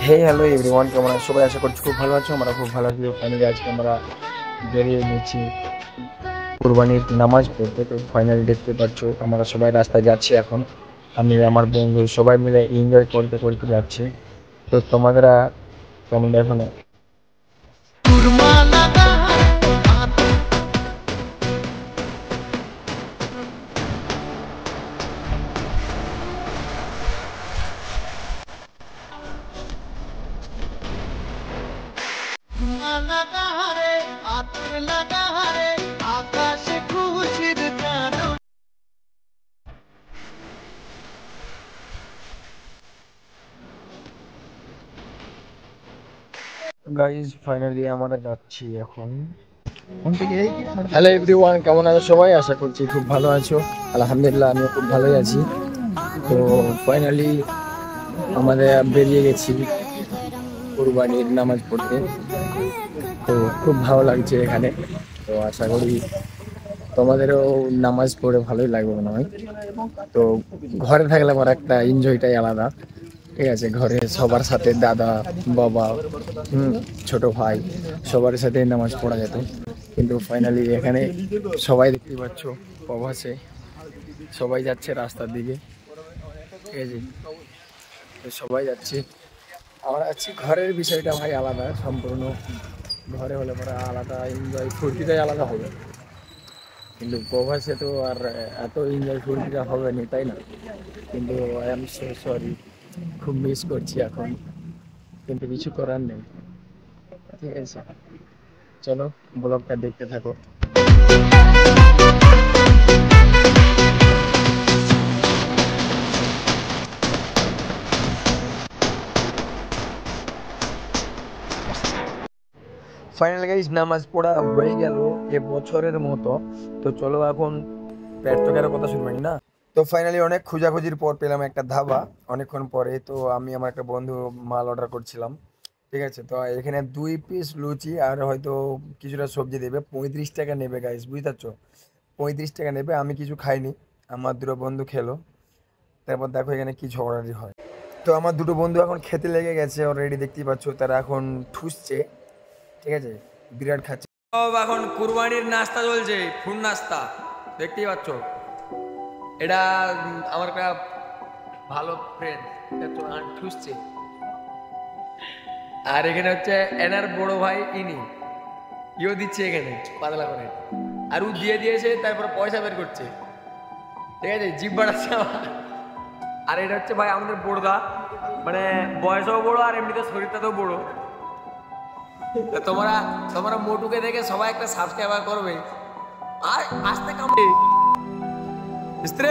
হে hello everyone, কেমন আছো সবাই? আশা করছি খুব ভালো আছো। আমরা খুব ভালো আছি। ফাইনালি আজকে আমরা বেরিয়ে নিচ্ছি কুরবানির নামাজ পড়তে। তো ফাইনালি দেখতে পাচ্ছ আমরা সবাই রাস্তায় যাচ্ছি এখন। আমি আমার বন্ধু সবাই মিলে এনজয় করতে করতে যাচ্ছি। তো কেমন দেখো না। গাইজ ফাইনালি আমরা যাচ্ছি এখন। হ্যালো এভরিওয়ান, কেমন আছো সবাই? আশা করছি খুব ভালো আছো। আলহামদুলিল্লাহ আমিও খুব ভালোই আছি। তো ফাইনালি আমাদের বেরিয়ে গেছি কুরবানির নামাজ পড়তে। তো খুব ভালো লাগছে এখানে। তো আশা করি তোমাদেরও নামাজ পড়ে ভালোই লাগবে মনে হয়। তো ঘরে থাকলে আমার একটা এনজয়টাই আলাদা। ঠিক আছে, ঘরে সবার সাথে দাদা, বাবা, ছোট ভাই সবার সাথে নামাজ পড়া যেত। কিন্তু ফাইনালি এখানে সবাই দেখতে পাচ্ছ প্রবাসে সবাই যাচ্ছে রাস্তার দিকে। ঠিক আছে, তো সবাই যাচ্ছে, আমরা যাচ্ছি। ঘরের বিষয়টা ভাই আলাদা সম্পূর্ণ। ঘরে হলে পরে আলাদা এনজয় ফুর্তিটাই আলাদা হবে, কিন্তু প্রবাসে তো আর এত এনজয় ফুর্তিটা হবে না, তাই না? কিন্তু আই এম সো সরি, খুব মিস করছি এখন, কিন্তু কিছু করার নেই। ঠিক আছে, চলো ব্লগটা দেখতে থাকো। ফাইনাল গাইস নামাজ পড়া হয়ে গেল এবছরের মতো। তো চলো এখন পেট তো কারো কথা শুনবেন না। তো ফাইনালি অনেক খোঁজাখুঁজির পর পেলাম একটা ধাবা অনেকক্ষণ পরে। তো আমি আমার একটা বন্ধু মাল অর্ডার করছিলাম। ঠিক আছে, তো এখানে 2 পিস লুচি আর হয়তো কিছুটা সবজি দেবে। 35 টাকা নেবে গাইস, বুঝতে পারছো? 35 টাকা নেবে। আমি কিছু খাইনি, আমার দুটো বন্ধু খেলো। তারপর দেখো এখানে কি ঝগড়াঝাটি হয়। তো আমার দুটো বন্ধু এখন খেতে লেগে গেছে অলরেডি, দেখতেই পাচ্ছ তারা এখন ঠুসছে। ঠিক আছে, বিরাট খাচ্ছে। সব এখন কুরবানির নাস্তা চলছে, ফুড নাস্তা দেখতেই পাচ্ছ। এটা আমার একটা ভালো ফ্রেন্ড, এটা তো ঠুসছে। আর এখানে হচ্ছে এনার বড় ভাই ইনি, ইও দিচ্ছে এখানে পাতলা করে। আর ও দিয়ে দিয়েছে, তারপর পয়সা বের করছে। ঠিক আছে, জিভ বাড়াচ্ছে আমার। আর এটা হচ্ছে ভাই আমাদের বড়দা, মানে বয়সও বড় আর এমনিতে শরীরটাতেও বড়। তো তোমরা তোমরা মোটুকে দেখে সবাই একটা সাবস্ক্রাইবার করবে। আর আসতে কামড়ে স্ত্রী